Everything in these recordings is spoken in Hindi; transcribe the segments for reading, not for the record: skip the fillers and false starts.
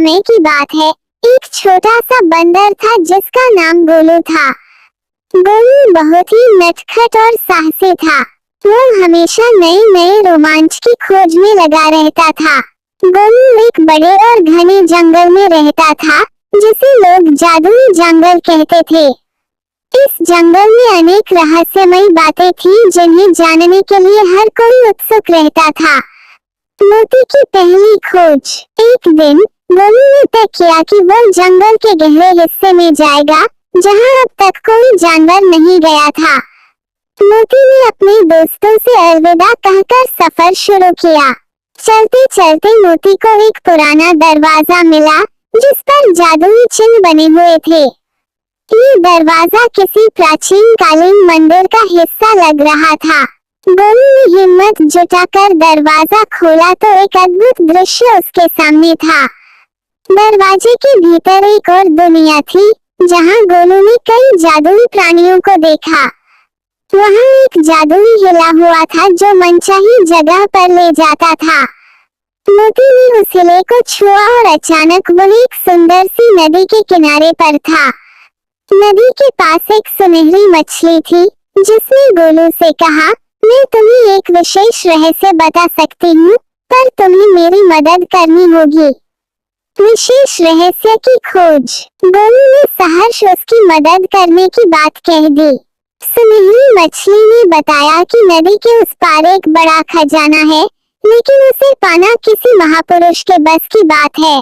समय की बात है। एक छोटा सा बंदर था जिसका नाम गोलू था। गोलू बहुत ही नटखट और साहसी था। वो हमेशा नए नए रोमांच की खोज में लगा रहता था। गोलू एक बड़े और घने जंगल में रहता था, जिसे लोग जादुई जंगल कहते थे। इस जंगल में अनेक रहस्यमयी बातें थीं जिन्हें जानने के लिए हर कोई उत्सुक रहता था। मोती की पहली खोज। एक दिन गोलू ने तय किया कि वो जंगल के गहरे हिस्से में जाएगा, जहां अब तक कोई जानवर नहीं गया था। मोती ने अपने दोस्तों से अलविदा कहकर सफर शुरू किया। चलते चलते मोती को एक पुराना दरवाजा मिला, जिस पर जादुई चिन्ह बने हुए थे। ये दरवाजा किसी प्राचीन कालीन मंदिर का हिस्सा लग रहा था। गोलू ने हिम्मत जुटाकर दरवाजा खोला तो एक अद्भुत दृश्य उसके सामने था। दरवाजे के भीतर एक और दुनिया थी, जहां गोलू ने कई जादुई प्राणियों को देखा। वहां एक जादुई हिला हुआ था जो मनचाही जगह पर ले जाता था। मोती ने उस हिले को छुआ और अचानक वो एक सुंदर सी नदी के किनारे पर था। नदी के पास एक सुनहरी मछली थी, जिसने गोलू से कहा, मैं तुम्हें एक विशेष रहस्य बता सकती हूँ, पर तुम्हें मेरी मदद करनी होगी। विशेष रहस्य की खोज। गोलू ने सहर्ष उसकी मदद करने की बात कह दी। सुनहरी मछली ने बताया कि नदी के उस पार एक बड़ा खजाना है, लेकिन उसे पाना किसी महापुरुष के बस की बात है।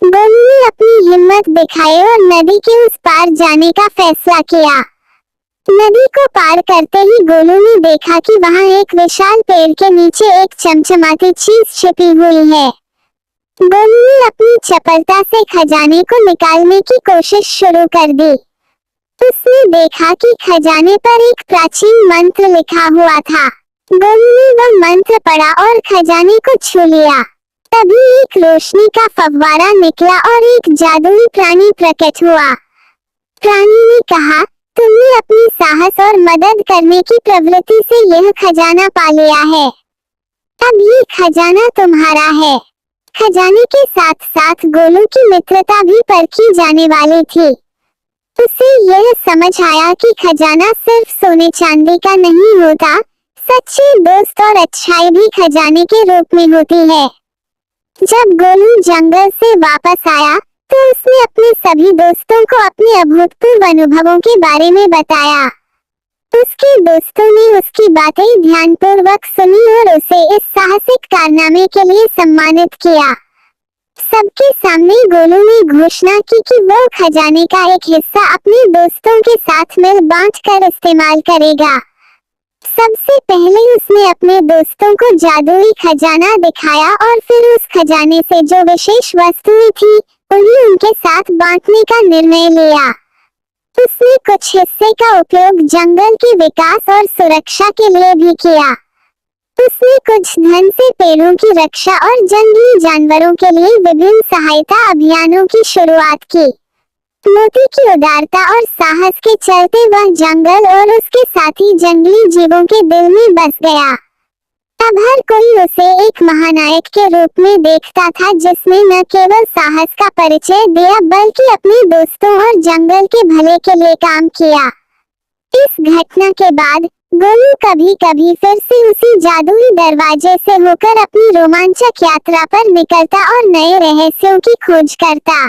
गोलू ने अपनी हिम्मत दिखाई और नदी के उस पार जाने का फैसला किया। नदी को पार करते ही गोलू ने देखा कि वहां एक विशाल पेड़ के नीचे एक चमचमाती चीज छिपी हुई है। गोलू ने अपनी चपलता से खजाने को निकालने की कोशिश शुरू कर दी। उसने देखा कि खजाने पर एक प्राचीन मंत्र लिखा हुआ था। गोलू ने वह मंत्र पढ़ा और खजाने को छू लिया। तभी एक रोशनी का फव्वारा निकला और एक जादुई प्राणी प्रकट हुआ। प्राणी ने कहा, तुमने अपनी साहस और मदद करने की प्रवृत्ति से यह खजाना पा लिया है। अब ये खजाना तुम्हारा है। खजाने के साथ साथ गोलू की मित्रता भी परखी जाने वाली थी। उसे यह समझ आया कि खजाना सिर्फ सोने चांदी का नहीं होता, सच्चे दोस्त और अच्छाई भी खजाने के रूप में होती है। जब गोलू जंगल से वापस आया, तो उसने अपने सभी दोस्तों को अपने अभूतपूर्व अनुभवों के बारे में बताया। उसके दोस्तों ने उसकी बातें ध्यानपूर्वक सुनी और उसे इस साहसिक कारनामे के लिए सम्मानित किया। सबके सामने गोलू ने घोषणा की कि वो खजाने का एक हिस्सा अपने दोस्तों के साथ मिल बांट कर इस्तेमाल करेगा। सबसे पहले उसने अपने दोस्तों को जादुई खजाना दिखाया और फिर उस खजाने से जो विशेष वस्तुएं थी, उन्हें उनके साथ बांटने का निर्णय लिया। उसने कुछ हिस्से का उपयोग जंगल के विकास और सुरक्षा के लिए भी किया। उसने कुछ धन से पेड़ों की रक्षा और जंगली जानवरों के लिए विभिन्न सहायता अभियानों की शुरुआत की। मोती की उदारता और साहस के चलते वह जंगल और उसके साथी जंगली जीवों के दिल में बस गया। अब हर कोई उसे एक महानायक के रूप में देखता था, जिसने न केवल साहस का परिचय दिया बल्कि अपने दोस्तों और जंगल के भले के लिए काम किया। इस घटना के बाद गोलू कभी कभी फिर से उसी जादुई दरवाजे से होकर अपनी रोमांचक यात्रा पर निकलता और नए रहस्यों की खोज करता।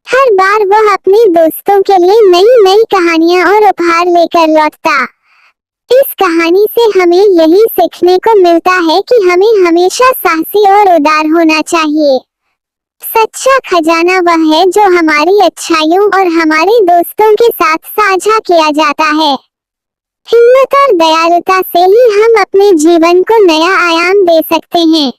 हर बार वह अपने दोस्तों के लिए नई नई कहानियां और उपहार लेकर लौटता। इस कहानी से हमें यही सीखने को मिलता है कि हमें हमेशा साहसी और उदार होना चाहिए। सच्चा खजाना वह है जो हमारी अच्छाइयों और हमारे दोस्तों के साथ साझा किया जाता है। हिम्मत और दयालुता से ही हम अपने जीवन को नया आयाम दे सकते हैं।